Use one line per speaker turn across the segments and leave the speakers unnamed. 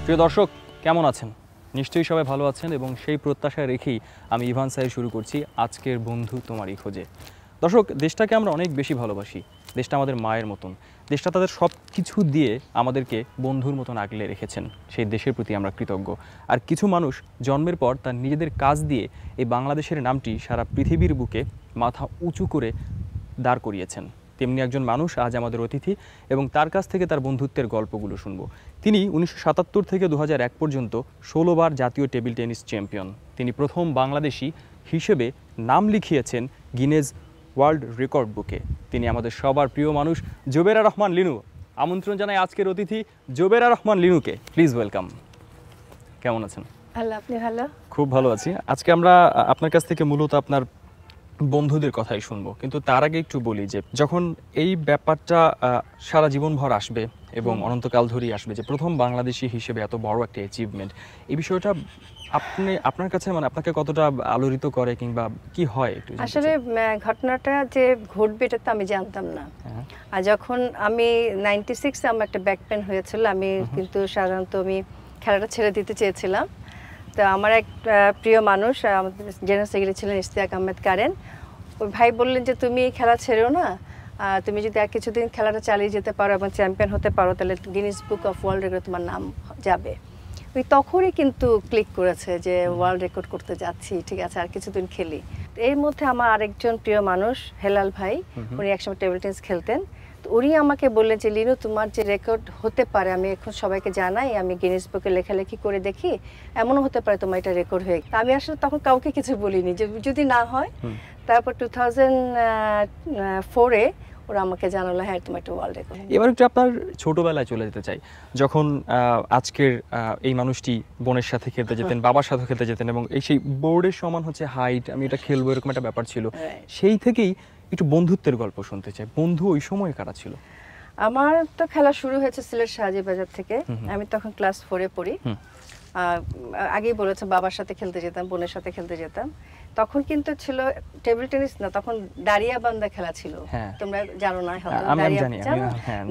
প্রিয় দর্শক, কেমন আছেন? নিশ্চয়ই সবাই ভালো আছেন এবং সেই প্রত্যাশায় রেখেই আমি ইভান সাহেব শুরু করছি আজকের বন্ধু তোমারই খোঁজে। দর্শক, দেশটাকে আমরা অনেক বেশি ভালোবাসি। দেশটা আমাদের মায়ের মতন। দেশটা তাদের সব কিছু দিয়ে আমাদেরকে বন্ধুর মতন আগলে রেখেছেন। সেই দেশের প্রতি আমরা কৃতজ্ঞ। আর কিছু মানুষ জন্মের পর তার নিজেদের কাজ দিয়ে এই বাংলাদেশের নামটি সারা পৃথিবীর বুকে মাথা উঁচু করে দাঁড় করিয়েছেন। তেমনি একজন মানুষ আজ আমাদের অতিথি এবং তার কাছ থেকে তার বন্ধুত্বের গল্পগুলো শুনব। তিনি 1977 থেকে 2001 পর্যন্ত 16 বার জাতীয় টেবিল টেনিস চ্যাম্পিয়ন। তিনি প্রথম বাংলাদেশি হিসেবে নাম লিখিয়েছেন গিনেজ ওয়ার্ল্ড রেকর্ড বুকে। তিনি আমাদের সবার প্রিয় মানুষ জোবেরা রহমান লিনু। আমন্ত্রণ জানাই আজকের অতিথি জোবেরা রহমান লিনুকে। Please welcome. কেমন আছেন?
ভালো, আপনি ভালো?
খুব ভালো আছি। আজকে আমরা আপনার কাছ থেকে মূলত আপনার বন্ধুদের কথাই শুনবো, কিন্তু তার আগে একটু বলি যে যখন এই ব্যাপারটা সারা জীবনভর আসবে এবং অনন্তকাল ধরেই আসবে যে প্রথম বাংলাদেশি হিসেবে এত বড় একটা অ্যাচিভমেন্ট, এই বিষয়টা আপনার কাছে মানে আপনাকে কতটা আলোড়িত করে কিংবা কি হয় একটু?
আসলে ঘটনাটা যে ঘটবে এটা তো আমি জানতাম না। আর যখন আমি 96 আমার একটা ব্যাক পেন হয়েছিল, আমি কিন্তু সাধারণত আমি খেলাটা ছেড়ে দিতে চেয়েছিলাম। তো আমার এক প্রিয় মানুষ, আমাদের জেনারেল সেক্রেটারি ছিলেন ইশতিয়াক আহমেদ কারেন, ওই ভাই বললেন যে তুমি খেলা ছেড়েও না, তুমি যদি আর কিছুদিন খেলাটা চালিয়ে যেতে পারো এবং চ্যাম্পিয়ন হতে পারো তাহলে Guinness book of world record তোমার নাম যাবে। ওই তখনই কিন্তু ক্লিক করেছে যে ওয়ার্ল্ড রেকর্ড করতে যাচ্ছি, ঠিক আছে আর কিছুদিন খেলি। এর মধ্যে আমার আরেকজন প্রিয় মানুষ হেলাল ভাই, উনি একসময় টেবিল টেনিস খেলতেন। তো উনি আমাকে বললেন যে লিনু তোমার যে রেকর্ড হতে পারে, আমি এখন সবাইকে জানাই, আমি গিনেস বুকে লেখালেখি করে দেখি, এমনও হতে পারে তোমার এটা রেকর্ড হয়ে। আমি আসলে তখন কাউকে কিছু বলিনি যে যদি না হয়। তারপর 2004-এ ওরা আমাকে জানালো হ্যাঁ তোমার একটা ওয়ার্ল্ড রেকর্ড।
এবার একটু আপনার ছোটবেলায় চলে যেতে চাই, যখন আজকের এই মানুষটি বোনের সাথে খেলতে যেতেন, বাবার সাথে খেলতে যেতেন এবং এই সেই বোর্ডের সমান হচ্ছে হাইট, আমি এটা খেলবো এরকম একটা ব্যাপার ছিল। সেই থেকেই একটু বন্ধুত্বের গল্প শুনতে চাই। বন্ধু ওই সময় কারা ছিল?
আমার তো খেলা শুরু হয়েছে সিলেট শাহজি বাজার থেকে। আমি তখন ক্লাস 4-এ পড়ি। আগেই বলেছে বাবার সাথে খেলতে যেতাম, বোনের সাথে খেলতে যেতাম। তখন কিন্তু ছিল টেবিল টেনিস না, তখন দাঁড়িয়া বান্দা খেলা ছিল। তোমরা জানো না হয়তো?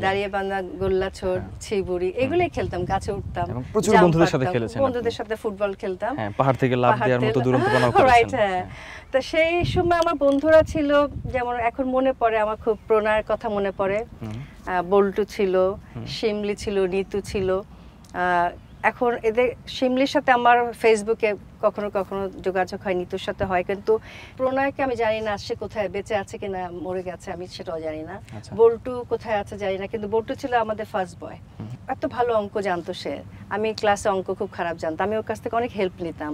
দাঁড়িয়ে বান্দা, গোল্লা ছোট, ছিবুড়ি এগুলোই খেলতাম, গাছে উঠতাম,
প্রচুর বন্ধুদের সাথে খেলেছেন।
বন্ধুদের সাথে ফুটবল খেলতাম,
পাহাড় থেকে লাফ দেওয়ার মতো দুরন্তপনাও করেছেন।
রাইট, হ্যাঁ। তো সেই সময় আমার বন্ধুরা ছিল, যেমন এখন মনে পড়ে আমার খুব প্রণয়ের কথা মনে পড়ে। বল্টু ছিল, শিমলি ছিল, নিতু ছিল। এখন এদের শিমলির সাথে আমার ফেসবুকে কখনো কখনো যোগাযোগ হয়, নিতুর সাথে হয়, কিন্তু প্রণয়কে আমি জানি না সে কোথায় বেঁচে আছে কিনা মরে গেছে আমি সেটাও জানি না। বল্টু কোথায় আছে জানি না, কিন্তু বল্টু ছিল আমাদের ফার্স্ট বয়। এত ভালো অঙ্ক জানতো সে। আমি ক্লাসে অঙ্ক খুব খারাপ জানতাম, আমি ওর কাছ থেকে অনেক হেল্প নিতাম।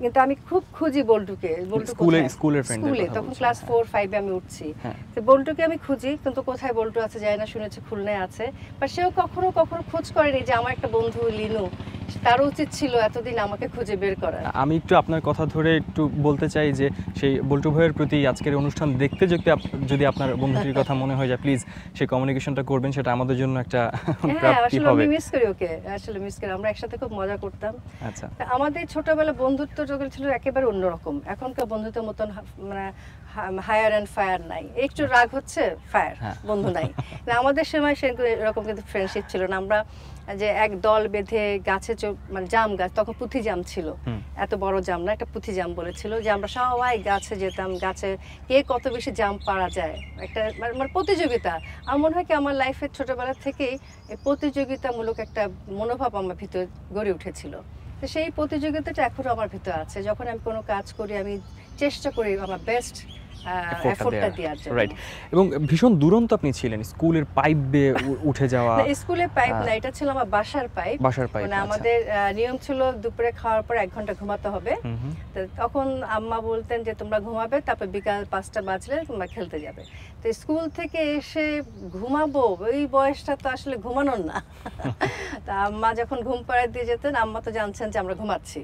কিন্তু আমি খুব খুঁজি বল্টুকে, বল্টু স্কুলে তখন ক্লাস 4-5-এ আমি উঠছি, তো বল্টুকে আমি খুঁজি, কিন্তু কোথায় বল্টু আছে জানি না, শুনেছি খুলনায় আছে। বা সেও কখনো কখনো খোঁজ করেনি যে আমার একটা বন্ধু লিনু, তার উচিত ছিল এতদিন আমাকে খুঁজে বের করা।
আমি একটু আপনার কথা ধরে একটু বলতে চাই যে সেই বল্টু ভাইয়ের প্রতি আজকের অনুষ্ঠান দেখতে যদি আপনার বন্ধুটির কথা মনে হয় যায়, প্লিজ সেই কমিউনিকেশনটা করবেন, সেটা আমাদের জন্য একটা প্রাপ্তি হবে।
আমি মিস করি ওকে, আসলে মিস করি। আমরা একসাথে খুব মজা করতাম। আচ্ছা, আমাদের ছোটবেলা বন্ধুত্ব যখন ছিল একেবারে অন্যরকম। এখনকার বন্ধুত্বের মতন মানে হায়ার অ্যান্ড ফায়ার নাই, একটু রাগ হচ্ছে ফায়ার, বন্ধু নাই। আমাদের সময় সেরকম কিন্তু ফ্রেন্ডশিপ ছিল না। আমরা যে এক দল বেঁধে গাছে মানে জাম গাছ, তখন পুঁথি জাম ছিল, এত বড় জাম না, একটা পুঁথি জাম বলেছিল, যে আমরা সবাই গাছে যেতাম, গাছে কে কত বেশি জাম পাড়া যায়, একটা মানে প্রতিযোগিতা। আমার মনে হয় কি আমার লাইফের ছোটবেলা থেকেই প্রতিযোগিতামূলক একটা মনোভাব আমার ভিতর গড়ে উঠেছিল। তো সেই প্রতিযোগিতাটা এখনো আমার ভিতরে আছে। যখন আমি কোনো কাজ করি আমি চেষ্টা করি আমার বেস্ট
রাইট। এবং ভীষণ দুরন্ত আপনি ছিলেন, স্কুলের পাইপ বেয়ে উঠে যাওয়া।
স্কুলের পাইপ না, এটা ছিল আমার বাসার পাইপ। মানে আমাদের নিয়ম ছিল দুপুরে খাওয়ার পর 1 ঘন্টা ঘুমাতে হবে। তখন আম্মা বলতেন যে তোমরা ঘুমাবে, তারপর বিকাল 5টা বাজলে তোমরা খেলতে যাবে। তো স্কুল থেকে এসে ঘুমাবো, ওই বয়সটা তো আসলে ঘুমানোর না। তা আম্মা যখন ঘুম পাড়ায় দিয়ে যেতেন, আম্মা তো জানছেন যে আমরা ঘুমাচ্ছি।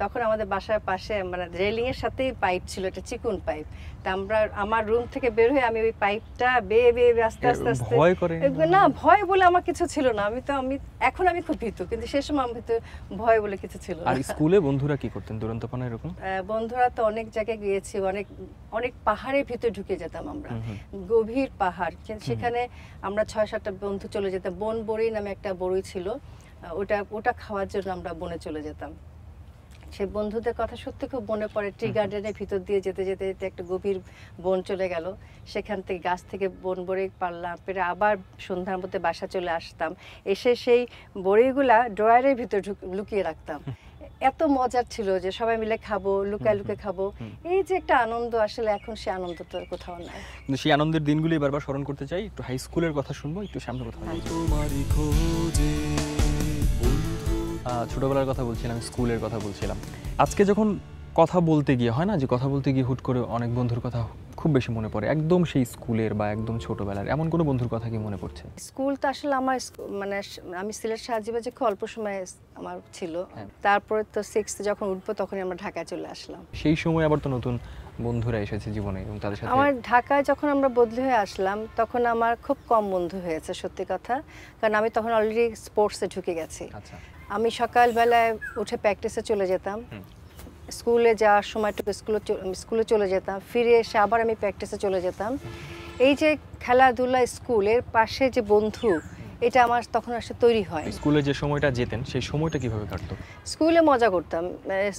তখন আমাদের বাসার পাশে মানে রেলিং এর সাথেই পাইপ ছিল, একটা চিকন পাইপ। তা আমরা আমার রুম থেকে বের হয়ে আমি ওই পাইপটা বেয়ে বেয়ে আস্তে আস্তে আস্তে, না ভয় বলে আমার কিছু ছিল না। আমি এখন আমি খুব ভীতু, কিন্তু সেই সময় আমার ভিতরে ভয় বলে কিছু ছিল না।
আর স্কুলে বন্ধুরা কি করতেন দুরন্তপনা এরকম?
বন্ধুরা তো অনেক জায়গায় গিয়েছি, অনেক অনেক পাহাড়ের ভিতরে ঢুকে যেতাম আমরা, গভীর পাহাড়। সেখানে আমরা 6-7টা বন্ধু চলে যেতাম। বনবড়ি নামে একটা বড়ই ছিল, ওটা ওটা খাওয়ার জন্য আমরা বনে চলে যেতাম। সেই বন্ধুদের কথা সত্যি খুব মনে পড়ে। ট্রি গার্ডেনের ভিতর দিয়ে যেতে যেতে যেতে একটা গভীর বন চলে গেল, সেখান থেকে গাছ থেকে বন বড়ি পারলাম, পেরে আবার সন্ধ্যার মধ্যে বাসা চলে আসতাম, এসে সেই বড়িগুলা ড্রয়ারের ভিতর লুকিয়ে রাখতাম। এত মজার ছিল যে সবাই মিলে খাবো, লুকায় লুকিয়ে খাবো। এই যে একটা আনন্দ, আসলে এখন সে আনন্দ তো কোথাও নাই।
কিন্তু সেই আনন্দের দিনগুলি বারবার স্মরণ করতে চাই। একটু হাই স্কুলের কথা শুনবো, একটু সামনে কথা বলবো। ছোটবেলার কথা বলছিলাম, স্কুলের কথা বলছিলাম। আজকে যখন কথা বলতে গিয়ে হয় না যে কথা বলতে গিয়ে হুট করে অনেক বন্ধুর কথা খুব বেশি মনে পড়ে, একদম সেই স্কুলের বা একদম ছোটবেলার এমন কোনো বন্ধুর কথা কি মনে পড়ছে?
স্কুল তো আসলে আমার মানে আমি সিলেট সাজিবাজে খুব অল্প সময় আমার ছিল, তারপরে তো 6th যখন উঠবো তখনই আমরা ঢাকায় চলে আসলাম।
সেই সময় আবার তো নতুন বন্ধুরা এসেছে জীবনে এবং তাদের সাথে
আমার ঢাকায় যখন আমরা বদলি হয়ে আসলাম তখন আমার খুব কম বন্ধু হয়েছে, সত্যি কথা। কারণ আমি তখন অলরেডি স্পোর্টসে ঢুকে গেছি।
আচ্ছা।
আমি সকালবেলায় উঠে প্র্যাকটিসে চলে যেতাম, স্কুলে যাওয়ার সময়টুকু স্কুলে চলে যেতাম, ফিরে এসে আবার আমি প্র্যাকটিসে চলে যেতাম। এই যে খেলাধুলা, স্কুলের পাশে যে বন্ধু, এটা আমার তখন আসলে তৈরি হয়।
স্কুলে যে সময়টা যেতেন সেই সময়টা কিভাবে কাটতো?
স্কুলে মজা করতাম।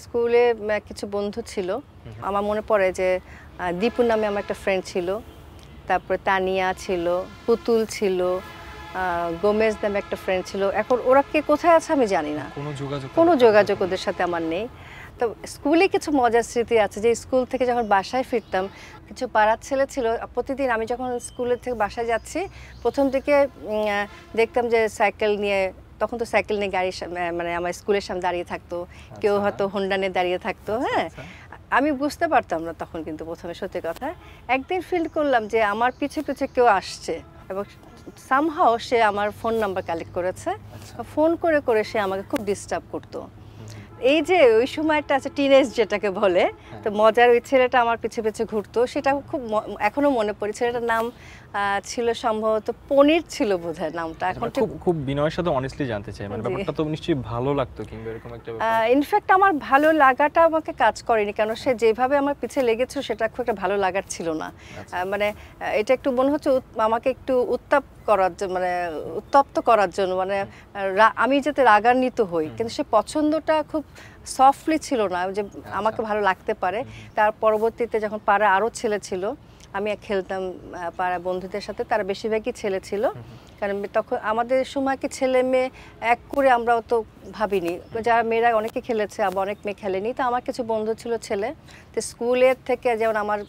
স্কুলে কিছু বন্ধু ছিল, আমার মনে পড়ে যে দীপুর নামে আমার একটা ফ্রেন্ড ছিল, তারপরে তানিয়া ছিল, পুতুল ছিল, গোমেজ নামে একটা ফ্রেন্ড ছিল। এখন ওরা কে কোথায় আছে আমি জানি না, কোনো যোগাযোগ ওদের সাথে আমার নেই। তো স্কুলে কিছু মজার স্মৃতি আছে যে স্কুল থেকে যখন বাসায় ফিরতাম, কিছু পাড়ার ছেলে ছিল। প্রতিদিন আমি যখন স্কুলের থেকে বাসায় যাচ্ছি, প্রথম দিকে দেখতাম যে সাইকেল নিয়ে, তখন তো সাইকেল নিয়ে গাড়ি মানে আমার স্কুলের সামনে দাঁড়িয়ে থাকতো, কেউ হয়তো হোন্ডা নিয়ে দাঁড়িয়ে থাকতো। হ্যাঁ, আমি বুঝতে পারতাম না তখন, কিন্তু প্রথমে সত্যি কথা একদিন ফিল করলাম যে আমার পিছে পিছে কেউ আসছে, এবং সামহাও সে আমার ফোন নাম্বার কালেক্ট করেছে। ফোন করে করে সে আমাকে খুব ডিস্টার্ব করতো। এই যে ওই সময়টা আছে টিনেজ যেটাকে বলে, তো মজার ওই ছেলেটা আমার পিছে পিছে ঘুরতো, সেটা খুব এখনো মনে পড়ে। ছেলেটার নাম ছিল সম্ভবত পনির ছিল বোধহয় নামটা। এখন
খুব বিনয়ের সাথে অনেস্টলি জানতে চাই, মানে ব্যাপারটা তো নিশ্চয়ই ভালো লাগতো কিংবা এরকম একটা
ইনফ্যাক্ট আমার ভালো লাগাটা আমাকে কাজ করেনি, কারণ সে যেভাবে আমার পিছে লেগেছিল সেটা খুব একটা ভালো লাগার ছিল না। মানে এটা একটু মনে হচ্ছে আমাকে একটু করার জন্য, মানে উত্তপ্ত করার জন্য, মানে আমি যাতে রাগান্বিত হই, কিন্তু সে পছন্দটা খুব সফটলি ছিল না যে আমাকে ভালো লাগতে পারে। তার পরবর্তীতে যখন পাড়া আরও ছেলে ছিল, আমি খেলতাম পাড়া বন্ধুদের সাথে, তারা বেশিরভাগই ছেলে ছিল। কারণ তখন আমাদের সময় কি ছেলে মেয়ে এক করে আমরা অত ভাবিনি, যারা মেয়েরা অনেকে খেলেছে আবার অনেক মেয়ে খেলেনি। তো আমার কিছু বন্ধু ছিল ছেলে, তো স্কুলের থেকে যেমন আমার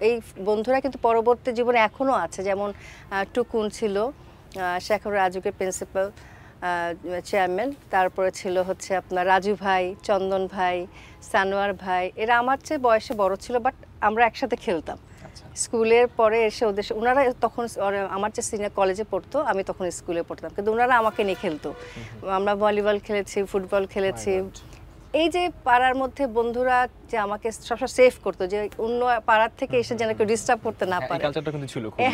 এই বন্ধুরা কিন্তু পরবর্তী জীবনে এখনও আছে। যেমন টুকুন ছিল, সে এখন রাজুকের প্রিন্সিপাল চেয়ারম্যান। তারপরে ছিল হচ্ছে আপনার রাজু ভাই, চন্দন ভাই, সানোয়ার ভাই। এরা আমার চেয়ে বয়সে বড় ছিল, বাট আমরা একসাথে খেলতাম। স্কুলের পরে এসে ওনারা তখন আমার যে সিনিয়র কলেজে পড়তো, আমি তখন স্কুলে পড়তাম, কিন্তু ওনারা আমাকে নিয়ে খেলতো। আমরা ভলিবল খেলেছি, ফুটবল খেলেছি। এই যে পাড়ার মধ্যে বন্ধুরা যে আমাকে সবসময় সেভ করতো, যে অন্য পাড়ার থেকে এসে যেন কেউ ডিস্টার্ব করতে না পারে।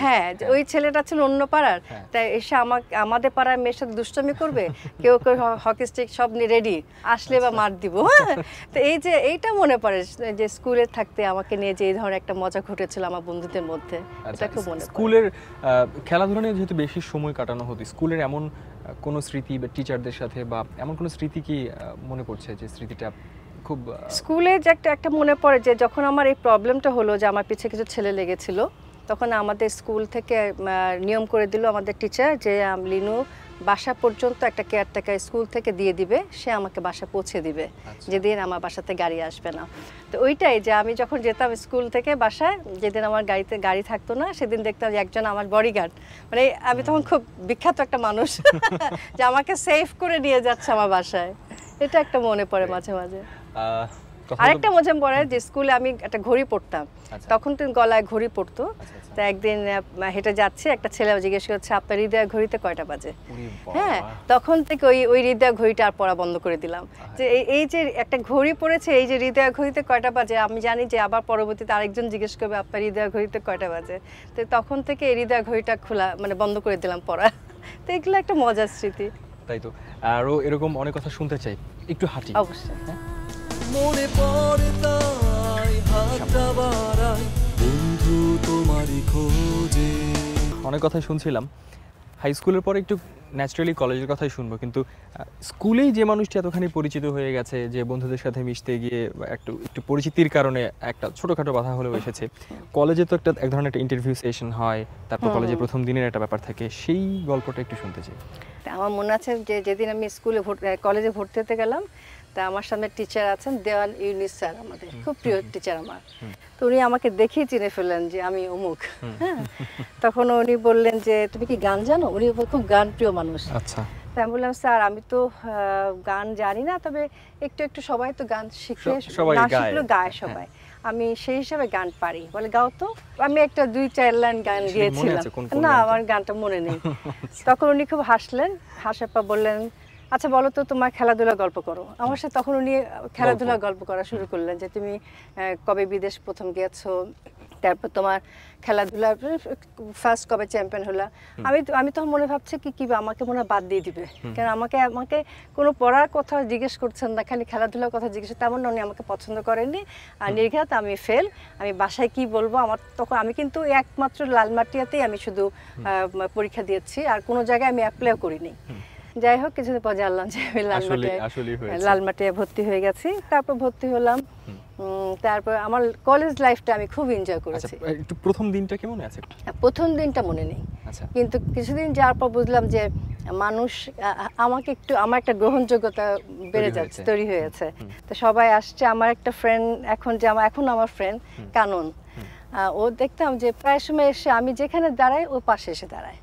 হ্যাঁ, ওই ছেলেটা ছিল অন্য পাড়ার, তাই এসে আমাদের পাড়ার মেয়ের সাথে দুষ্টমি করবে, কেউ কেউ হকি স্টিক সব নিয়ে রেডি, আসলে বা মার দিব। হ্যাঁ, তো এই যে এইটা মনে পড়ে যে স্কুলে থাকতে আমাকে নিয়ে যে এই ধরনের একটা মজা ঘটেছিল আমার বন্ধুদের মধ্যে, এটা খুব মনে পড়ে।
স্কুলের খেলাধুলা নিয়ে যেহেতু বেশি সময় কাটানো হতো, স্কুলের এমন কোনো স্মৃতি বা টিচারদের সাথে বা এমন কোনো স্মৃতি কি মনে পড়ছে যে স্মৃতিটা খুব
স্কুলে যে একটা মনে পড়ে যে যখন আমার এই প্রবলেমটা হলো যে আমার পিছে কিছু ছেলে লেগেছিল, তখন আমাদের স্কুল থেকে নিয়ম করে দিল আমাদের টিচার যে লিনু বাসা পর্যন্ত একটা কেয়ারটেকার স্কুল থেকে দিয়ে দিবে, সে আমাকে বাসা পৌঁছে দিবে যেদিন আমার বাসাতে গাড়ি আসবে না। তো ওইটাই যে আমি যখন যেতাম স্কুল থেকে বাসায়, যেদিন আমার গাড়ি থাকতো না, সেদিন দেখতাম যে একজন আমার বডিগার্ড, মানে আমি তখন খুব বিখ্যাত একটা মানুষ, যে আমাকে সেভ করে নিয়ে যাচ্ছে আমার বাসায়। এটা একটা মনে পড়ে মাঝে মাঝে। আরেকটা মজা পড়ে যে স্কুলে আমি একটা ঘড়ি পরতাম, তখন তো গলায় ঘড়ি পরতো। তা একদিন হেঁটে যাচ্ছে, একটা ছেলে জিজ্ঞেস করছে আপনার হৃদয় ঘড়িতে কয়টা বাজে। হ্যাঁ, তখন থেকে ওই হৃদয় ঘড়িটা আর পরা বন্ধ করে দিলাম, যে এই যে একটা ঘড়ি পড়েছে, এই যে হৃদয় ঘড়িতে কয়টা বাজে, আমি জানি যে আবার পরবর্তীতে আরেকজন জিজ্ঞেস করবে আপনার হৃদয় ঘড়িতে কয়টা বাজে। তো তখন থেকে এই হৃদয় ঘড়িটা খোলা, মানে বন্ধ করে দিলাম পড়া। তো এগুলো একটা মজার স্মৃতি।
তাই তো, আরো এরকম অনেক কথা শুনতে চাই, একটু হাঁটি।
অবশ্যই।
মনে পড়ে তাই হাতটা বাড়াই বন্ধু তোমারই খোঁজে।
অনেক কথাই শুনছিলাম, হাই স্কুলের পরে একটু ন্যাচারালি কলেজের কথাই শুনবো, কিন্তু স্কুলেই যে মানুষটি এতখানি পরিচিত হয়ে গেছে, যে বন্ধুদের সাথে মিশতে গিয়ে একটু একটু পরিচিতির কারণে একটা ছোটোখাটো বাধা হলেও এসেছে, কলেজে তো এক ধরনের একটা ইন্টারভিউ সেশন হয়, তারপর কলেজে প্রথম দিনের একটা ব্যাপার থাকে, সেই গল্পটা একটু শুনতে চাই।
তা আমার মনে আছে যে যেদিন আমি কলেজে ভর্তি হতে গেলাম, তা আমার সামনে টিচার আছেন দেওয়ান ইউনিস স্যার, আমাদের খুব প্রিয় টিচার আমার। তো উনি আমাকে দেখেই চিনে ফেললেন যে আমি অমুক। হ্যাঁ, তখন উনি বললেন যে তুমি কি গান জানো? উনি খুব গান প্রিয় মানুষ।
আচ্ছা।
তাই আমি বললাম স্যার আমি তো গান জানি না, তবে একটু একটু সবাই তো গান শিখে না শিখলেও গায় সবাই, আমি সেই হিসাবে গান পারি। বলে গাও তো। আমি একটা 2-4 লাইন গান গেয়েছিলাম, না আমার গানটা মনে নেই। তখন উনি খুব হাসলেন, হাসার পর বললেন আচ্ছা বলো তো তোমার খেলাধুলা গল্প করো। আমার সাথে তখন উনি খেলাধুলা গল্প করা শুরু করলেন যে তুমি কবে বিদেশ প্রথম গিয়েছো, তারপর তোমার খেলাধুলা ফার্স্ট কবে চ্যাম্পিয়ন হলা। আমি তখন মনে ভাবছি কি আমাকে মনে বাদ দিয়ে দিবে, কারণ আমাকে কোনো পড়ার কথা জিজ্ঞেস করছেন না, খালি খেলাধুলার কথা জিজ্ঞেস, তেমন উনি আমাকে পছন্দ করেননি। আর নির্ঘাত আমি ফেল, আমি বাসায় কি বলবো। আমার তখন আমি কিন্তু একমাত্র লালমাটিয়াতেই আমি শুধু পরীক্ষা দিয়েছি, আর কোনো জায়গায় আমি অ্যাপ্লাইও করিনি। যাই হোক, কিছুদিন পর জানলাম যে আমি লালমাটিয়ায় ভর্তি হয়ে গেছি। তারপর ভর্তি হলাম, তারপর আমার কলেজ লাইফটা আমি খুব এনজয় করেছি।
একটু প্রথম দিনটা কেমন আছে?
প্রথম দিনটা মনে নেই, কিন্তু কিছুদিন যাওয়ার পর বুঝলাম যে মানুষ আমাকে একটু, আমার একটা গ্রহণযোগ্যতা বেড়ে যাচ্ছে, তৈরি হয়েছে। তো সবাই আসছে। আমার একটা ফ্রেন্ড এখন আমার ফ্রেন্ড কানন, ও দেখতাম যে প্রায় সময় এসে আমি যেখানে দাঁড়াই ও পাশে এসে দাঁড়ায়,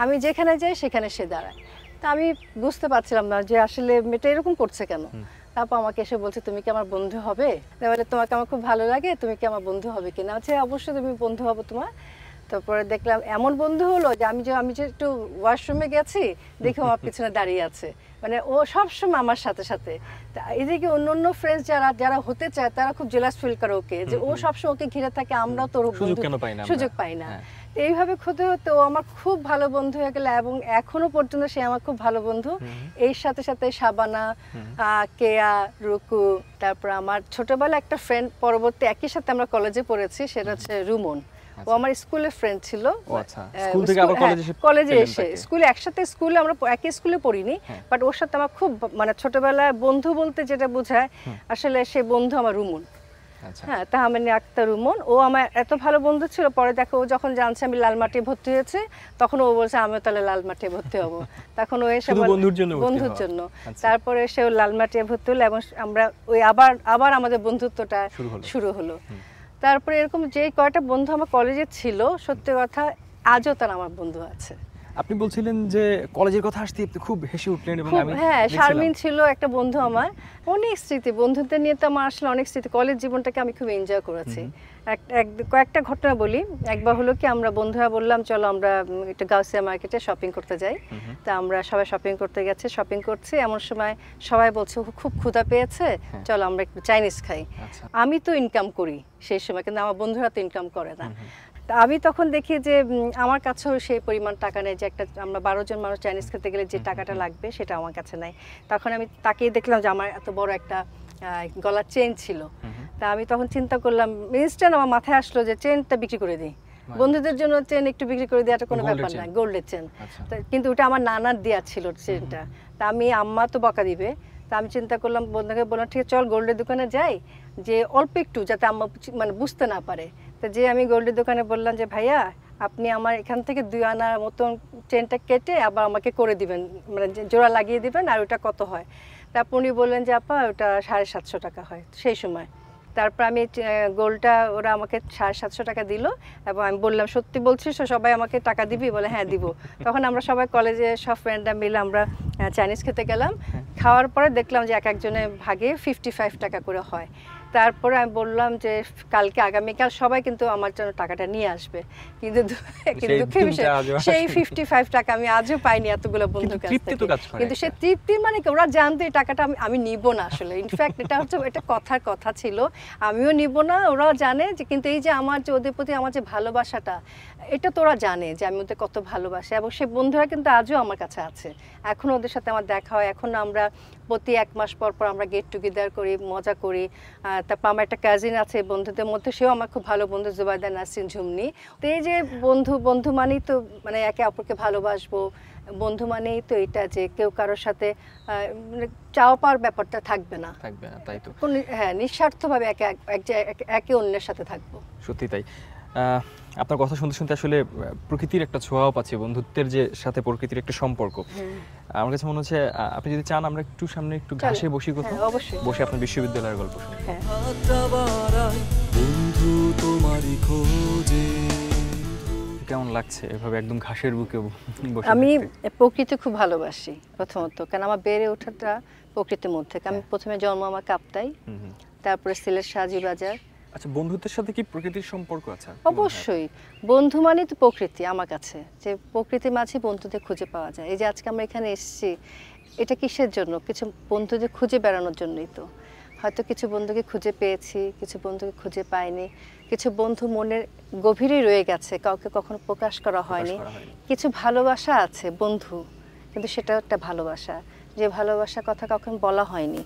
আমি যেখানে যাই সেখানে সে দাঁড়ায়। তা আমি বুঝতে পারছিলাম না যে আসলে মেয়েটা এরকম করছে কেন। তারপর আমাকে এসে বলছে তুমি কি আমার বন্ধু হবে? বলে তোমাকে আমার খুব ভালো লাগে, তুমি কি আমার বন্ধু হবে কিনা? আচ্ছা অবশ্যই তুমি বন্ধু হবো তোমার। তারপরে দেখলাম এমন বন্ধু হলো যে আমি যে একটু ওয়াশরুমে গেছি, দেখে আমার পিছনে দাঁড়িয়ে আছে, মানে ও সবসময় আমার সাথে সাথে। এদিকে অন্য ফ্রেন্ডস যারা হতে চায় তারা খুব জেলাস ফিল করে ওকে, যে ও সবসময় ওকে ঘিরে থাকে, আমরাও তোর সুযোগ পাই না। এইভাবে হতে হতে ও আমার খুব ভালো বন্ধু হয়ে গেল, এবং এখনো পর্যন্ত সে আমার খুব ভালো বন্ধু। এর সাথে সাথে শাবানা, কেয়া, রুকু, তারপর আমার ছোটবেলা একটা ফ্রেন্ড, পরবর্তী একই সাথে আমরা কলেজে পড়েছি, সেটা হচ্ছে রুমন। ও আমার স্কুলের ফ্রেন্ড ছিল, কলেজে এসে স্কুলে একসাথে, স্কুলে আমরা একই স্কুলে পড়িনি, বাট ওর সাথে আমার খুব, মানে ছোটবেলায় বন্ধু বলতে যেটা বোঝায় আসলে সে বন্ধু আমার রুমন। হ্যাঁ, তাহমিনা আক্তার রুমন, ও আমার এত ভালো বন্ধু ছিল। পরে দেখো ও যখন জানছে আমি লালমাটিয়ায় ভর্তি হয়েছে, তখন ও বলছে আমিও তাহলে লালমাটিয়ায় ভর্তি হবো। তখন ও এসে বন্ধুর জন্য, তারপরে সে লালমাটিয়ায় ভর্তি হলো, এবং আমরা ওই আবার আমাদের বন্ধুত্বটা শুরু হলো। তারপরে এরকম যে কয়টা বন্ধু আমার কলেজে ছিল, সত্যি কথা আজও তারা আমার বন্ধু আছে।
আপনি বলছিলেন যে কলেজের কথা আসতে খুব হেসে উঠলেন, এবং আমি
হ্যাঁ, শারমিন ছিল একটা বন্ধু আমার, অনেক স্মৃতি বন্ধুদের নিয়ে তো আমার আসলে অনেক স্মৃতি। কলেজ জীবনটাকে আমি খুব এনজয় করেছি। কয়েকটা ঘটনা বলি। একবার হলো কি, আমরা বন্ধুরা বললাম চলো আমরা একটু গাউসিয়া মার্কেটে শপিং করতে যাই। তা আমরা সবাই শপিং করতে গেছি, শপিং করছি, এমন সময় সবাই বলছে খুব ক্ষুধা পেয়েছে, চলো আমরা একটু চাইনিজ খাই। আমি তো ইনকাম করি সেই সময়, কিন্তু আমার বন্ধুরা তো ইনকাম করে না। আমি তখন দেখি যে আমার কাছেও সেই পরিমাণ টাকা নেই, যে আমরা 12 জন মানুষ চাইনিজ খেতে গেলে যে টাকাটা লাগবে সেটা আমার কাছে নাই। তখন আমি তাকেই দেখলাম যে আমার এত বড় একটা গলার চেন ছিল। তা আমি তখন চিন্তা করলাম, ইনস্ট্যান্ট আমার মাথায় আসলো যে চেনটা বিক্রি করে দিই, বন্ধুদের জন্য চেন একটু বিক্রি করে দেওয়াটা কোনো ব্যাপার না, গোল্ডের চেন। কিন্তু ওটা আমার নানার দেওয়া ছিল চেনটা। তা আমি, আম্মা তো বকা দিবে, তা আমি চিন্তা করলাম, বন্ধুকে বললাম ঠিক আছে চল গোল্ডের দোকানে যাই, যে অল্প একটু যাতে আম্মা মানে বুঝতে না পারে। তো যে আমি গোল্ডের দোকানে বললাম যে ভাইয়া আপনি আমার এখান থেকে 2 আনার মতন চেনটা কেটে আবার আমাকে করে দিবেন, মানে জোড়া লাগিয়ে দিবেন, আর ওটা কত হয়? তারপর উনি বললেন যে আপা ওটা 750 টাকা হয় সেই সময়। তারপর আমি গোল্ডটা, ওরা আমাকে 750 টাকা দিল, এবং আমি বললাম সত্যি বলছিস সবাই আমাকে টাকা দিবি? বলে হ্যাঁ দিব। তখন আমরা সবাই কলেজে সব ফ্রেন্ডরা মিলে আমরা চাইনিজ খেতে গেলাম। খাওয়ার পরে দেখলাম যে একজনের ভাগে 55 টাকা করে হয়। তারপরে আমি বললাম যে কালকে আগামীকাল সবাই কিন্তু আমার জন্য টাকাটা নিয়ে আসবে, কিন্তু দুঃখের বিষয় সেই 55 টাকা আমি আজও পাইনি এতগুলো বন্ধুর কাছ থেকে। কিন্তু সে তৃপ্তি মানে কি, ওরা জানতো এই টাকাটা আমি নিব না আসলে। ইনফ্যাক্ট এটা কথার কথা ছিল, আমিও নিব না, ওরাও জানে যে, কিন্তু এই যে আমার যে ওদের প্রতি আমার যে ভালোবাসাটা, এটা তো ওরা জানে যে আমি ওদের কত ভালোবাসি, এবং সেই বন্ধুরা কিন্তু আজও আমার কাছে আছে। এখন ওদের সাথে আমার দেখা হয়, এখন আমরা প্রতি 1 মাস পর পর আমরা গেট টুগেদার করি, মজা করি। তারপর আমার একটা কাজিন আছে বন্ধুদের মধ্যে, সেও আমার খুব ভালো বন্ধু, জুবাইদা নাসরিন ঝুমনি। তো এই যে বন্ধু বন্ধু মানেই তো মানে একে অপরকে ভালোবাসবো, বন্ধু মানেই তো এটা যে কেউ কারোর সাথে মানে চাওয়া পাওয়ার ব্যাপারটা থাকবে না,
তাই তো।
হ্যাঁ, নিঃস্বার্থভাবে একে অন্যের সাথে থাকবো।
সত্যি তাই। আপনার কথা শুনতে শুনতে আসলে প্রকৃতির একটা ছোঁয়াও পাচ্ছি, বন্ধুত্বের যে সাথে প্রকৃতির একটা সম্পর্ক। আমার কাছে মনে হচ্ছে আপনি যদি চান আমরা একটু সামনে একটু ঘাসে বসি, কোথাও
অবশ্যই
বসে আপনার বিশ্ববিদ্যালয়ের গল্প শুনি।
হাতটা বাড়াই বন্ধু তোমারই খোঁজে।
কেমন লাগছে এভাবে একদম ঘাসের বুকে বসে?
আমি
থাকতে?
প্রকৃতি খুব ভালোবাসি প্রথমত, কারণ আমার বেড়ে ওঠাটা প্রকৃতির মধ্যে। আমি প্রথমে জন্ম আমার কাপ্তাই, তারপরে সিলেট সাজি বাজার।
আচ্ছা, বন্ধুত্বের সাথে কি প্রকৃতির সম্পর্ক আছে?
অবশ্যই, বন্ধু মানে তো প্রকৃতি আমার কাছে, যে প্রকৃতির মাঝে বন্ধুদের খুঁজে পাওয়া যায়। এই যে আজকে আমরা এখানে এসেছি, এটা কিসের জন্য? কিছু বন্ধুদের খুঁজে বেড়ানোর জন্যই তো। হয়তো কিছু বন্ধুকে খুঁজে পেয়েছি, কিছু বন্ধুকে খুঁজে পাইনি, কিছু বন্ধু মনের গভীরেই রয়ে গেছে, কাউকে কখনো প্রকাশ করা হয়নি। কিছু ভালোবাসা আছে বন্ধু, কিন্তু সেটা একটা ভালোবাসা, যে ভালোবাসার কথা কখনো বলা হয়নি।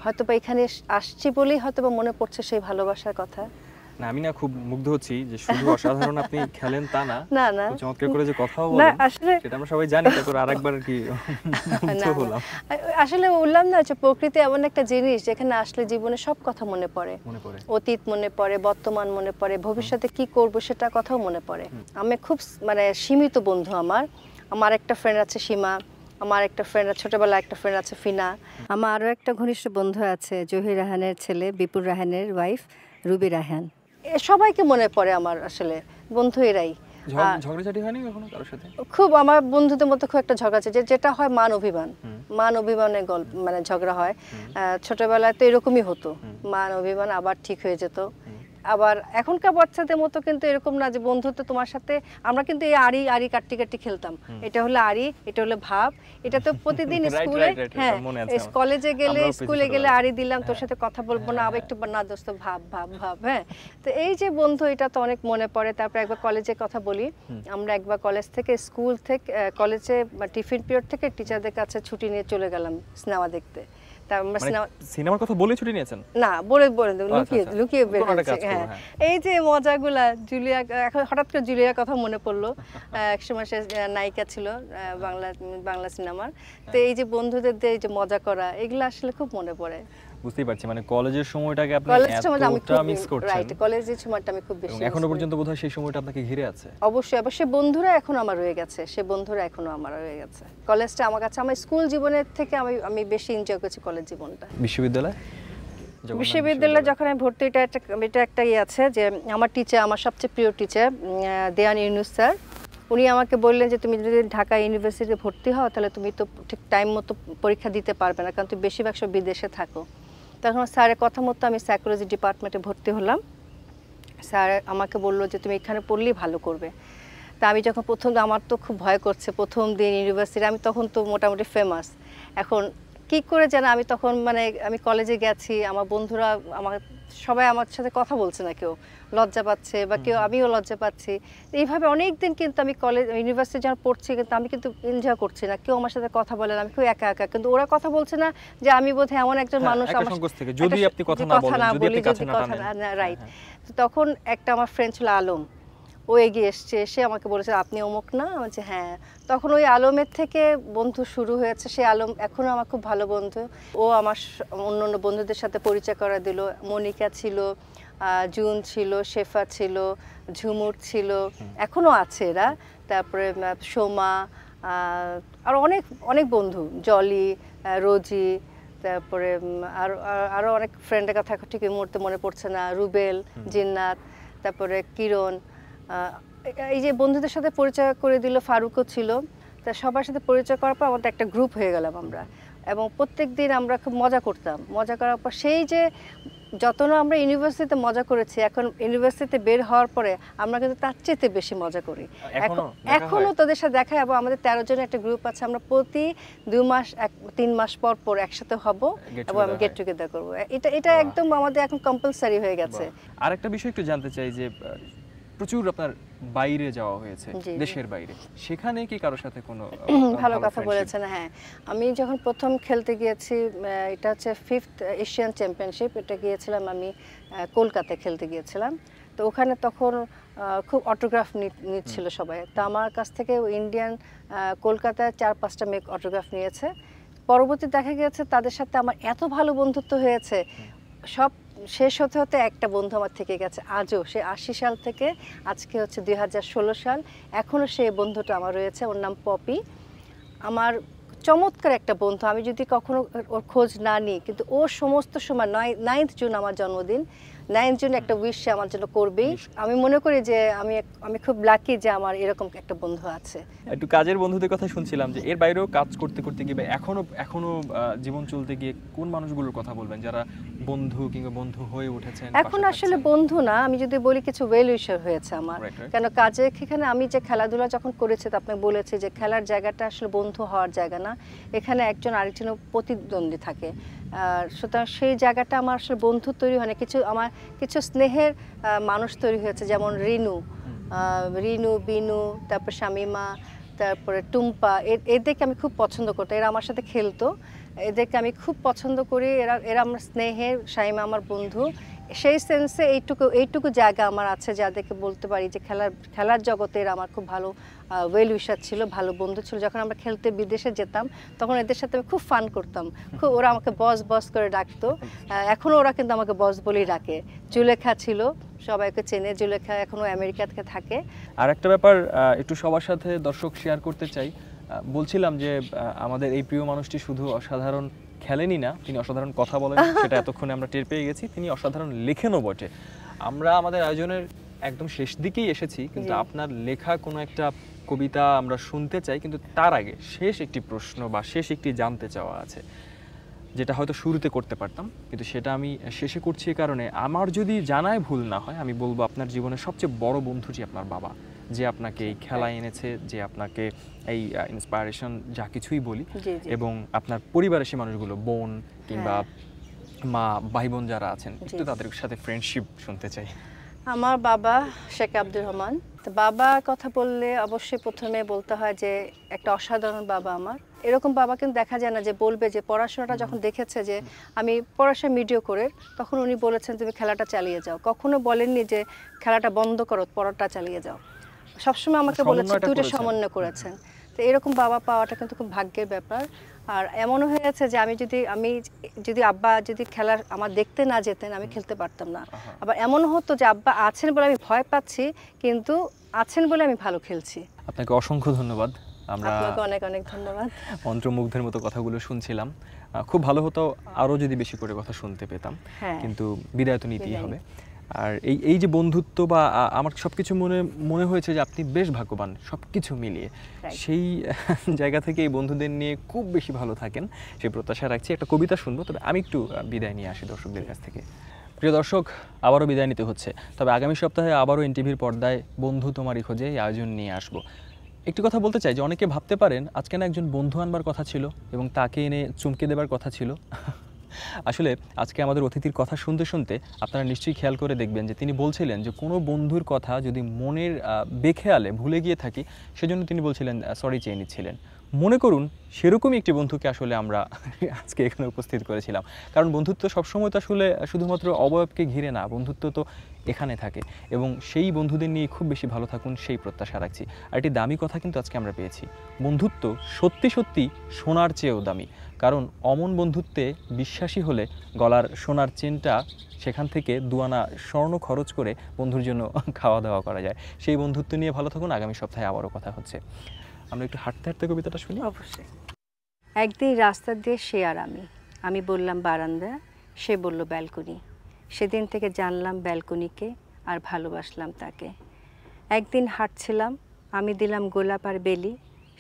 হয়তো বা এখানে আসছি বলেই হয়তো বা মনে পড়ছে সেই ভালোবাসার কথা।
না, আমি না খুব মুগ্ধ হচ্ছি যে শুধু অসাধারণ আপনি খেলেন তা না,
না না,
চমৎকার করে যে কথাও
না
বলেন
আসলে
সেটা আমরা সবাই জানি, তারপর আরেকবার কি মুগ্ধ হলাম।
আসলে বললাম না যে প্রকৃতি এমন একটা জিনিস যেখানে আসলে জীবনে সব কথা মনে পড়ে, অতীত মনে পড়ে, বর্তমান মনে পড়ে, ভবিষ্যতে কি করব সেটা কথাও মনে পড়ে। আমি খুব মানে সীমিত বন্ধু আমার একটা ফ্রেন্ড আছে সীমা, আমার একটা ফ্রেন্ড ছোটবেলা একটা ফ্রেন্ড আছে ফিনা, আমার আরও একটা ঘনিষ্ঠ বন্ধু আছে জহির রাহানের ছেলে বিপুর রাহানের ওয়াইফ রুবি রাহান। সবাইকে মনে পড়ে আমার, আসলে বন্ধু এরাই।
ঝগড়াঝাটি হয়নি কখনো কারোর সাথে?
খুব আমার বন্ধুদের মধ্যে খুব একটা ঝগড়া আছে, যেটা হয় মান অভিমানের গল্প, মানে ঝগড়া হয়। ছোটবেলায় তো এরকমই হতো, মান অভিমান, আবার ঠিক হয়ে যেত। আবার এখনকার বাচ্চাদের মতো কিন্তু এরকম না যে বন্ধুত্ব তোমার সাথে, আমরা কিন্তু এই আড়ি কাটি খেলতাম। এটা হলো আড়ি, এটা হলো ভাব, এটা তো প্রতিদিন স্কুলে, হ্যাঁ কলেজে গেলে স্কুলে গেলে আড়ি দিলাম, তোর সাথে কথা বলবো না, আবার একটু না দোস্ত ভাব ভাব ভাব। হ্যাঁ, তো এই যে বন্ধু, এটা তো অনেক মনে পড়ে। তারপর একবার কলেজে কথা বলি, আমরা একবার কলেজ থেকে স্কুল থেকে কলেজে টিফিন পিরিয়ড থেকে টিচারদের কাছে ছুটি নিয়ে চলে গেলাম সিনেমা দেখতে।
সিনেমার কথা বলে ছুটি নিয়েছেন? না,
বলে লুকিয়ে বের হয়েছে। হ্যাঁ, এই যে মজাগুলা, জুলিয়া, এখন হঠাৎ করে জুলিয়ার কথা মনে পড়লো। একসময় সে নায়িকা ছিল বাংলা সিনেমার। তো এই যে বন্ধুদের দিয়ে এই যে মজা করা, এগুলো আসলে খুব মনে পড়ে।
বুঝতেই পারছি, মানে কলেজের সময়টাকে আপনি এতটা মিস করছেন।
রাইট, কলেজের সময়টা আমি খুব বেশি,
এখনো পর্যন্ত বোধহয় সেই সময়টা আপনাকে ঘিরে আছে।
অবশ্যই বন্ধুরা এখনো আমার রয়ে গেছে, সে বন্ধুরা এখনো আমার রয়ে গেছে। কলেজটা আমার কাছে, আমার স্কুল জীবনের থেকে আমি বেশি এনজয় করেছি কলেজ জীবনটা। বিশ্ববিদ্যালয়ে যখন আমি ভর্তি, এটা একটা আছে যে আমার টিচার, আমার সবচেয়ে প্রিয় টিচার দেওয়ান ইউনুস স্যার, উনি আমাকে বললেন যে তুমি যদি ঢাকা ইউনিভার্সিটিতে ভর্তি হও তাহলে তুমি তো ঠিক টাইম মতো পরীক্ষা দিতে পারবে না, কারণ তুমি বেশিরভাগ সব বিদেশে থাকো। তখন স্যারের কথা মতো আমি সাইকোলজি ডিপার্টমেন্টে ভর্তি হলাম। স্যার আমাকে বললো যে তুমি এখানে পড়লেই ভালো করবে। তা আমি যখন আমার তো খুব ভয় করছে, প্রথম দিন ইউনিভার্সিটি, আমি তখন তো মোটামুটি ফেমাস। এখন কি করে যেন আমি তখন মানে আমি কলেজে গেছি, আমার বন্ধুরা সবাই আমার সাথে কথা বলছে না, কেউ লজ্জা পাচ্ছে বা কেউ, আমিও লজ্জা পাচ্ছি। এইভাবে অনেক দিন কিন্তু আমি ইউনিভার্সিটি যখন পড়ছি, কিন্তু আমি কিন্তু এনজয় করছি না, কেউ আমার সাথে কথা বলে না, আমি খুব একা একা। কিন্তু ওরা কথা বলছে না যে আমি বোধহয় এমন একজন মানুষ, আমার
যদি আপনি কথা না বলি,
রাইট। তো তখন একটা আমার ফ্রেন্ড ছিল আলম, ও এগিয়ে এসে আমাকে বলেছে আপনি অমুক না? আমি বলছি হ্যাঁ। তখন ওই আলমের থেকে বন্ধু শুরু হয়েছে। সে আলম এখনও আমার খুব ভালো বন্ধু। ও আমার অন্য বন্ধুদের সাথে পরিচয় করা দিল। মনিকা ছিল, জুন ছিল, শেফা ছিল, ঝুমুর ছিল, এখনও আছে এরা। তারপরে সোমা, আর অনেক বন্ধু, জলি, রোজি, তারপরে আরও অনেক ফ্রেন্ডের কথা ঠিক এই মুহূর্তে মনে পড়ছে না, রুবেল, জিন্নাত, তারপরে কিরণ। এই যে বন্ধুদের সাথে পরিচয় করে দিল, ফারুকও ছিল। তা সবার সাথে পরিচয় করার পর আমাদের একটা গ্রুপ হয়ে গেলাম আমরা, এবং প্রত্যেক দিন আমরা খুব মজা করতাম। মজা করার পর সেই যে যত না আমরা ইউনিভার্সিটিতে মজা করেছি, এখন ইউনিভার্সিটিতে বের হওয়ার পরে আমরা কিন্তু তার চেয়ে বেশি মজা করি। এখনো তোদের সাথে দেখা, এবং আমাদের 13 জনের একটা গ্রুপ আছে। আমরা প্রতি 2 মাস 3 মাস পর পর একসাথে হব এবং আমি গেট টুগেদার করবো। এটা একদম আমাদের এখন কম্পালসারি হয়ে গেছে।
আর একটা বিষয় একটু জানতে চাই যে প্রচুর আপনার বাইরে যাওয়া হয়েছে,
জি, জি।
দেশের বাইরে, সেখানে কি কারোর সাথে কোনো
ভালো কথা
friendship?
বলেছেন। হ্যাঁ, আমি যখন প্রথম খেলতে গিয়েছি, এটা হচ্ছে 5th এশিয়ান চ্যাম্পিয়নশিপ, এটা গিয়েছিলাম আমি কলকাতায় খেলতে গিয়েছিলাম। তো ওখানে তখন খুব অটোগ্রাফ নিচ্ছিল সবাই। তো আমার কাছ থেকে ইন্ডিয়ান কলকাতায় 4-5টা মেয়ে অটোগ্রাফ নিয়েছে। পরবর্তী দেখা গেছে তাদের সাথে আমার এত ভালো বন্ধুত্ব হয়েছে, সব শেষ হতে হতে একটা বন্ধু আমার থেকে গেছে আজও। সে 80 সাল থেকে আজকে হচ্ছে 2016 সাল, এখনও সেই বন্ধুটা আমার রয়েছে। ওর নাম পপি। আমার চমৎকার একটা বন্ধু। আমি যদি কখনো ওর খোঁজ না নিই, কিন্তু ও সমস্ত সময় 9th জুন আমার জন্মদিন, 9th জুন একটা উইশ সে আমার জন্য করবেই। আমি মনে করি যে আমি খুব লাকি যে আমার এরকম একটা বন্ধু আছে।
একটু কাজের বন্ধুদের কথা শুনছিলাম যে এর বাইরেও কাজ করতে করতে গিয়ে বা এখনো জীবন চলতে গিয়ে কোন মানুষগুলোর কথা বলবেন যারা বন্ধু কিংবা বন্ধু হয়ে উঠেছেন?
এখন আসলে বন্ধু না, আমি যদি বলি কিছু ওয়েল উইশার হয়েছে আমার। কেন কাজে এখানে আমি যে খেলাধুলা যখন করেছি, তো আপনাকে বলেছি যে খেলার জায়গাটা আসলে বন্ধু হওয়ার জায়গা না, এখানে একজন আরেকজনের প্রতিদ্বন্দ্বী থাকে। সুতরাং সেই জায়গাটা আমার আসলে বন্ধু তৈরি হয় না। আমার কিছু স্নেহের মানুষ তৈরি হয়েছে, যেমন রিনু, বিনু, তারপর শামিমা, তারপরে টুম্পা। এদেরকে আমি খুব পছন্দ করতাম, এরা আমার সাথে খেলতো, এদেরকে আমি খুব পছন্দ করি। এরা আমার স্নেহের, শামিমা আমার বন্ধু। সেই সেন্সে এইটুকু জায়গা আমার আছে যাদেরকে বলতে পারি যে খেলার জগতে এরা আমার খুব ভালো ওয়েল উইশার ছিল, ভালো বন্ধু ছিল। যখন আমরা খেলতে বিদেশে যেতাম তখন এদের সাথে আমি খুব ফান করতাম, ওরা আমাকে বস করে ডাকতো। এখনও ওরা কিন্তু আমাকে বস বলেই ডাকে। জুলেখা ছিল, সবাইকে চেনে, জুলেখা এখনও আমেরিকাতে থাকে।
আর একটা ব্যাপার একটু সবার সাথে দর্শক শেয়ার করতে চাই। বলছিলাম যে আমাদের এই প্রিয় মানুষটি শুধু অসাধারণ খেলেনই না, তিনি অসাধারণ কথা বলেন, সেটা এতক্ষণে আমরা টের পেয়ে গেছি। তিনি অসাধারণ লেখেনও বটে। আমরা আমাদের আয়োজনের একদম শেষ দিকেই এসেছি, কিন্তু আপনার লেখা কোনো একটা কবিতা আমরা শুনতে চাই, কিন্তু তার আগে শেষ একটি প্রশ্ন বা শেষ একটি জানতে চাওয়া আছে, যেটা হয়তো শুরুতে করতে পারতাম, কিন্তু সেটা আমি শেষে করছি। এই কারণে আমার যদি জানায় ভুল না হয়, আমি বলবো আপনার জীবনের সবচেয়ে বড় বন্ধুটি আপনার বাবা, যে আপনাকে এই খেলায় এনেছে, যে আপনাকে এই ইন্সপায়ারেশন যা কিছুই বলি, এবং আপনার পরিবারের সে মানুষগুলো, বোন কিংবা মা, ভাই বোন যারা আছেন, একটু তাদের সাথে ফ্রেন্ডশিপ শুনতে চাই।
আমার বাবা শেখ আব্দুর রহমান। তো বাবা কথা বললে অবশ্যই প্রথমে বলতে হয় যে একটা অসাধারণ বাবা আমার। এরকম বাবা কিন্তু দেখা যায় না যে বলবে যে পড়াশোনাটা যখন দেখেছে যে আমি পড়াশোনা মিডিও করে, তখন উনি বলেছেন তুমি খেলাটা চালিয়ে যাও। কখনো বলেননি যে খেলাটা বন্ধ করো, পড়াটা চালিয়ে যাও। সবসময় আমাকে বলেছেন, দুইটা সমন্বয় করেছেন। তো এরকম বাবা পাওয়াটা কিন্তু খুব ভাগ্যের ব্যাপার। আর এমনও হয়েছে যে আমি যদি আব্বা যদি খেলা আমার দেখতে না যেতেন, আমি খেলতে পারতাম না। আবার এমন হতো যে আব্বা আছেন বলে আমি ভয় পাচ্ছি, কিন্তু আছেন বলে আমি ভালো খেলছি।
আপনাকে অসংখ্য ধন্যবাদ। আমরা
অনেক অনেক ধন্যবাদ।
মন্ত্রমুগ্ধের মতো কথাগুলো শুনছিলাম। খুব ভালো হতো আরও যদি বেশি করে কথা শুনতে পেতাম, কিন্তু বিদায় তো নিতেই হবে। আর এই যে বন্ধুত্ব বা আমার সবকিছু মনে হয়েছে যে আপনি বেশ ভাগ্যবান সবকিছু মিলিয়ে। সেই জায়গা থেকে এই বন্ধুদের নিয়ে খুব বেশি ভালো থাকেন, সেই প্রত্যাশা রাখছি। একটা কবিতা শুনবো, তবে আমি একটু বিদায় নিয়ে আসি দর্শকদের কাছ থেকে। প্রিয় দর্শক, আবারও বিদায় নিতে হচ্ছে, তবে আগামী সপ্তাহে আবারও এনটিভির পর্দায় বন্ধু তোমারই খোঁজে এই আয়োজন নিয়ে আসবো। একটি কথা বলতে চাই যে অনেকে ভাবতে পারেন আজকে না একজন বন্ধু আনবার কথা ছিল এবং তাকে এনে চমকে দেবার কথা ছিল। আসলে আজকে আমাদের অতিথির কথা শুনতে শুনতে আপনারা নিশ্চয়ই খেয়াল করে দেখবেন যে তিনি বলছিলেন যে কোনো বন্ধুর কথা যদি মনের বেখেয়ালে ভুলে গিয়ে থাকি, সেজন্য তিনি বলছিলেন সরি চেয়ে নিচ্ছিলেন। মনে করুন সেরকমই একটি বন্ধুকে আসলে আমরা আজকে এখানে উপস্থিত করেছিলাম। কারণ বন্ধুত্ব সবসময় তো আসলে শুধুমাত্র অবয়বকে ঘিরে না, বন্ধুত্ব তো এখানে থাকে, এবং সেই বন্ধুদের নিয়ে খুব বেশি ভালো থাকুন সেই প্রত্যাশা রাখছি। আর একটি দামি কথা কিন্তু আজকে আমরা পেয়েছি, বন্ধুত্ব সত্যি সত্যি সোনার চেয়েও দামি। কারণ অমন বন্ধুত্বে বিশ্বাসী হলে গলার সোনার চেনটা সেখান থেকে 2 আনা স্বর্ণ খরচ করে বন্ধুর জন্য খাওয়া দাওয়া করা যায়। সেই বন্ধুত্ব নিয়ে ভালো থাকুন। আগামী সপ্তাহে আবারও কথা হচ্ছে। আমরা একটু হাঁটতে হাঁটতে কবিতাটা শুনি।
অবশ্যই। একদিন রাস্তা দিয়ে সে আর আমি বললাম বারান্দা, সে বলল ব্যালকনি। সেদিন থেকে জানলাম ব্যালকনিকে আর ভালোবাসলাম তাকে। একদিন হাঁটছিলাম, আমি দিলাম গোলাপ আর বেলি,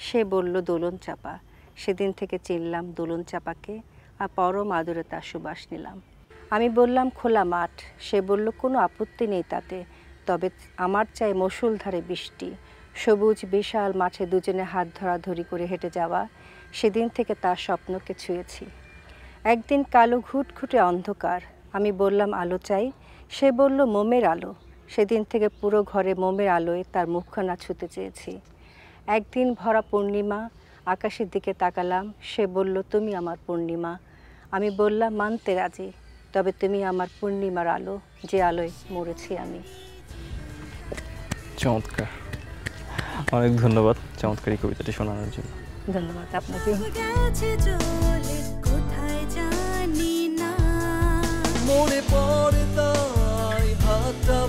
সে বলল দোলন চাপা। সেদিন থেকে চিনলাম দোলন চাপাকে আর পরম আদরে তার সুবাস নিলাম। আমি বললাম খোলা মাঠ, সে বলল কোনো আপত্তি নেই তাতে, তবে আমার চাই মসুলধারে বৃষ্টি। সবুজ বিশাল মাঠে দুজনে হাত ধরাধরি করে হেঁটে যাওয়া, সেদিন থেকে তার স্বপ্নকে ছুঁয়েছি। একদিন কালো ঘুটঘুটে অন্ধকার, আমি বললাম আলো চাই, সে বলল মোমের আলো। সেদিন থেকে পুরো ঘরে মোমের আলোয় তার মুখখানা ছুতে চেয়েছি। একদিন ভরা পূর্ণিমা, আকাশের দিকে তাকালাম, সে বলল তুমি আমার পূর্ণিমা। আমি বললাম মানতে রাজি, তবে তুমি আমার পূর্ণিমার আলো, যে আলোয় মরেছি আমি।
চমৎকার, অনেক ধন্যবাদ চমৎকার এই কবিতাটি শোনানোর জন্য।
ধন্যবাদ আপনাকে।
মনে পড়ে তাই হাতটা